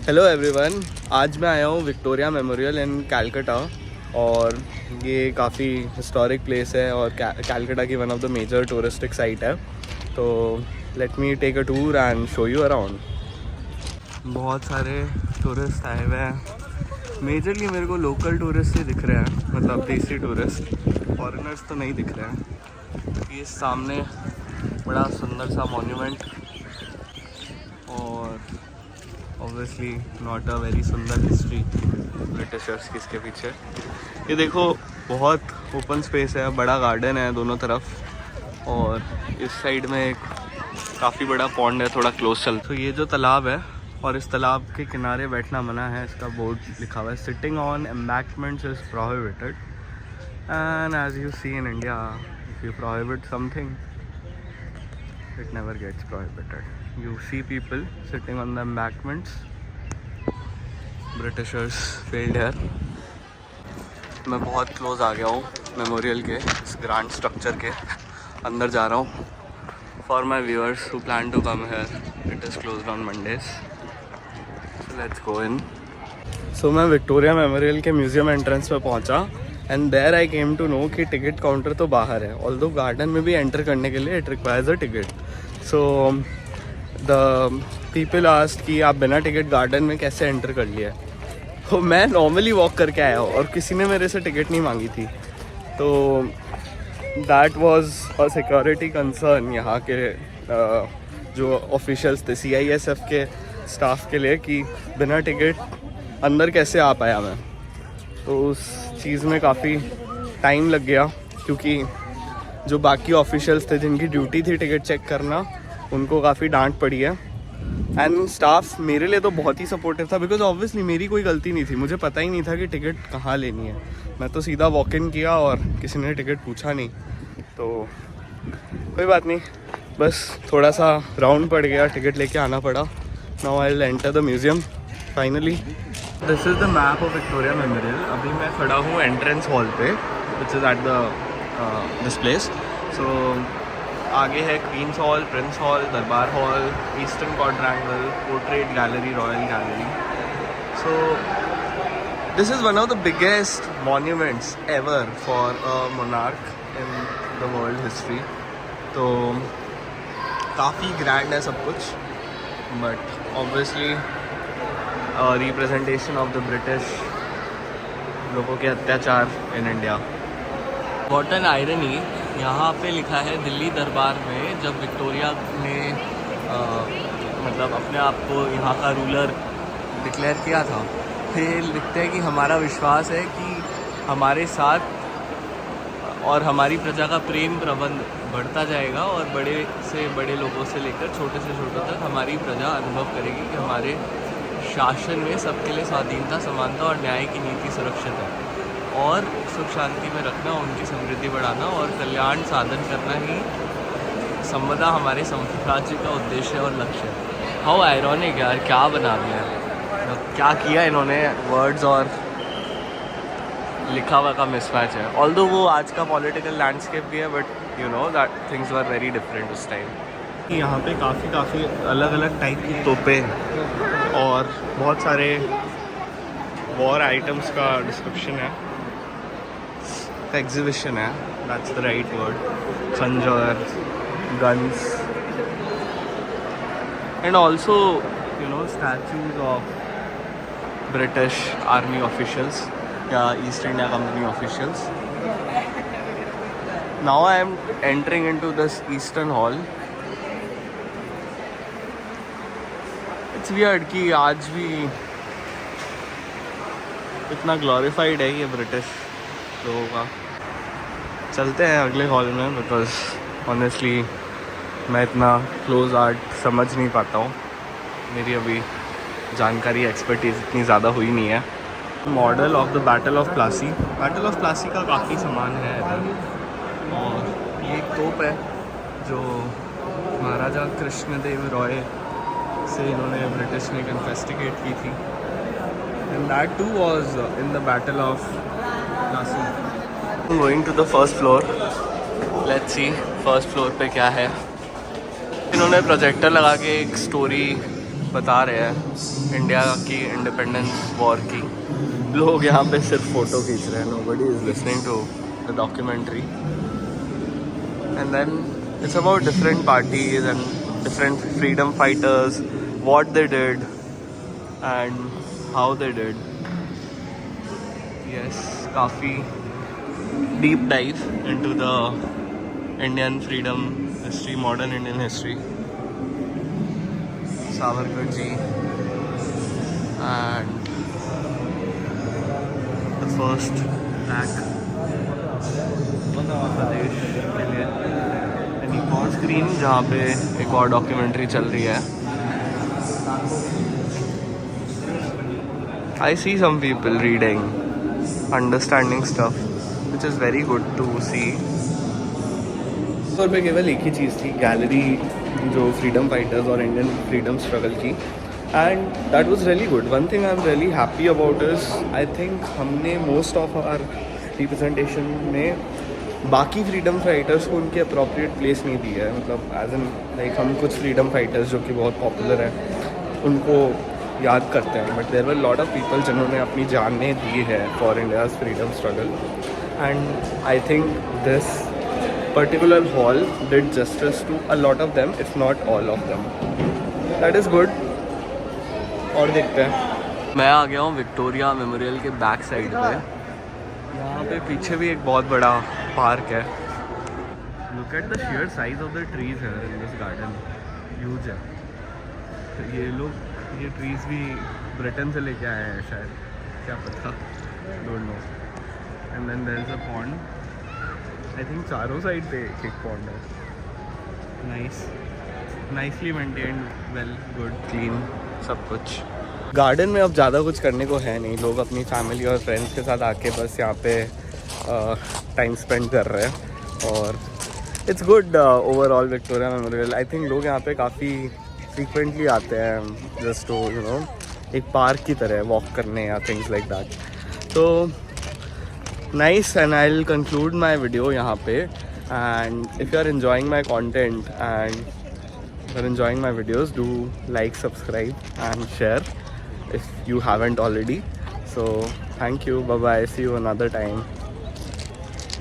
Hello everyone. आज मैं आया हूँ विक्टोरिया मेमोरियल इन कैलकटा और ये काफ़ी हिस्टोरिक प्लेस है और कैलकटा की one of the major touristic site है। तो let me take a tour and show you around. बहुत सारे टूरिस्ट आए हुए हैं। मेजरली मेरे को लोकल टूरिस्ट ही दिख रहे हैं, मतलब देसी टूरिस्ट, फॉरेनर्स तो नहीं दिख रहे हैं। ये सामने बड़ा सुंदर सा मॉन्यूमेंट और ऑब्वियसली नॉट अ वेरी सुंदर हिस्ट्री ब्रिटिशर्स की इसके पीछे। ये देखो बहुत ओपन स्पेस है, बड़ा गार्डन है दोनों तरफ और इस साइड में एक काफ़ी बड़ा पॉन्ड है थोड़ा क्लोज चल। तो ये जो तालाब है और इस तालाब के किनारे बैठना मना है, इसका बोर्ड लिखा हुआ है sitting on embankments is prohibited and as you see in India if you prohibit something it never gets prohibited. You see people sitting on the embankments. Britishers failed here. मैं बहुत क्लोज आ गया हूँ memorial के इस grand structure के अंदर जा रहा हूँ। For my viewers who plan to come here, it is closed on Mondays. So let's go in. So मैं विक्टोरिया मेमोरियल के म्यूज़ियम एंट्रेंस पे पहुँचा and there I came to know कि टिकट काउंटर तो बाहर है, ऑल्दो गार्डन में भी एंटर करने के लिए it requires a ticket. So the people asked कि आप बिना टिकट गार्डन में कैसे एंटर कर लिया। तो मैं नॉर्मली वॉक करके आया हूँ और किसी ने मेरे से टिकट नहीं मांगी थी। तो that was a security concern यहाँ के जो ऑफिशियल्स थे CISF के स्टाफ के लिए कि बिना टिकट अंदर कैसे आ पाया मैं। तो उस चीज़ में काफ़ी टाइम लग गया क्योंकि जो बाकी ऑफिशियल्स थे जिनकी ड्यूटी थी टिकट चेक करना, उनको काफ़ी डांट पड़ी है। एंड स्टाफ मेरे लिए तो बहुत ही सपोर्टिव था बिकॉज ऑब्वियसली मेरी कोई गलती नहीं थी, मुझे पता ही नहीं था कि टिकट कहाँ लेनी है। मैं तो सीधा वॉक इन किया और किसी ने टिकट पूछा नहीं, तो कोई बात नहीं, बस थोड़ा सा राउंड पड़ गया, टिकट लेके आना पड़ा। Now I will enter the museum finally. This is the map of Victoria Memorial. अभी मैं खड़ा हूँ एंट्रेंस हॉल पे which is at the this place. So आगे है Queen's Hall, Prince Hall, Durbar hall, eastern quadrangle, portrait gallery, royal gallery. So this is one of the biggest monuments ever for a monarch in the world history. तो काफ़ी grand है सब कुछ, but obviously representation of the British लोगों के अत्याचार in India. What an irony, यहाँ पे लिखा है दिल्ली दरबार में जब विक्टोरिया ने मतलब अपने आप को यहाँ का रूलर डिक्लेयर किया था, फिर लिखते हैं कि हमारा विश्वास है कि हमारे साथ और हमारी प्रजा का प्रेम प्रबंध बढ़ता जाएगा और बड़े से बड़े लोगों से लेकर छोटे से छोटे तक हमारी प्रजा अनुभव करेगी कि हमारे शासन में सबके लिए स्वाधीनता, समानता और न्याय की नीति सुरक्षित है और सुख शांति में रखना, उनकी समृद्धि बढ़ाना और कल्याण साधन करना ही संवदा हमारे साम्राज्य का उद्देश्य और लक्ष्य है। हाउ आयरॉनिक यार, क्या बना दिया है, क्या किया इन्होंने। वर्ड्स और लिखा हुआ का मिसमैच है। ऑल्दो वो आज का पॉलिटिकल लैंडस्केप भी है, but you know that things were very different उस टाइम। यहाँ पे काफ़ी अलग अलग टाइप की तोपें और बहुत सारे वॉर आइटम्स का डिस्क्रिप्शन है, एग्जीबिशन है, दैट्स द राइट वर्ड। खंजर, guns and also you know statues of British army officials या East India Company officials. Now I am entering into this eastern hall. It's weird कि आज भी इतना glorified है ये ब्रिटिश लोगों का। चलते हैं अगले हॉल में बिकॉज ऑनेस्टली मैं इतना क्लोज आर्ट समझ नहीं पाता हूँ, मेरी अभी जानकारी एक्सपर्टीज इतनी ज़्यादा हुई नहीं है। Model of the battle of Plassey, battle of Plassey का काफ़ी सामान है इधर। और ये एक तोप है जो महाराजा कृष्णदेव रॉय से इन्होंने ब्रिटिश ने कन्फेस्टिगेट की थी and that too was in the battle of Plassey. Going to the first floor, let's see first floor पे क्या है। इन्होंने प्रोजेक्टर लगा के एक स्टोरी बता रहे हैं इंडिया की इंडिपेंडेंस वॉर की। लोग यहाँ पे सिर्फ फ़ोटो खींच रहे हैं, nobody is listening to the documentary. And then it's about different parties and different freedom fighters, what they did and how they did. Yes, काफ़ी deep dive into the Indian freedom history, modern Indian history. Savarkar ji and the first black प्रदेश के लिए। एक और screen जहाँ पे एक और डॉक्यूमेंट्री चल रही है। I see some people reading, understanding stuff, which is very good to see. और पे केवल एक ही चीज़ थी, गैलरी जो फ्रीडम फाइटर्स और इंडियन फ्रीडम स्ट्रगल की, and that was really good. One thing I am really happy about is, I think हमने मोस्ट ऑफ आवर रिप्रेजेंटेशन में बाकी फ्रीडम फाइटर्स को उनके अप्रोप्रिएट प्लेस नहीं दी है। मतलब एज एन लाइक हम कुछ फ्रीडम फाइटर्स जो कि बहुत पॉपुलर हैं उनको याद करते हैं, but there were lot of people जिन्होंने अपनी जानें दी है for India's freedom struggle, and I think this particular hall did justice to a lot of them, if not all of them. That is good. और देखते हैं। मैं आ गया हूँ विक्टोरिया मेमोरियल के बैक साइड पे। यहाँ पे पीछे भी एक बहुत बड़ा पार्क है। Look at the sheer size of the trees here in this garden. Huge है। तो ये लोग ये ट्रीज भी ब्रिटेन से लेके आए हैं शायद, क्या पता, don't know. And then there is a pond. I think चारों साइड पे एक पॉन्ड है। Nicely maintained, well, good, clean, सब कुछ। गार्डन में अब ज़्यादा कुछ करने को है नहीं, लोग अपनी फैमिली और फ्रेंड्स के साथ आके बस यहाँ पे टाइम स्पेंड कर रहे हैं, और it's good overall Victoria memorial. I think लोग यहाँ पे काफ़ी फ्रीक्वेंटली आते हैं जस्ट टू यू नो एक पार्क की तरह वॉक करने या थिंग्स लाइक दैट। तो nice, and I'll conclude my video यहाँ पे, and if you are enjoying my content and you're enjoying my videos, do like, subscribe and share if you haven't already. So thank you, bye bye, see you another time.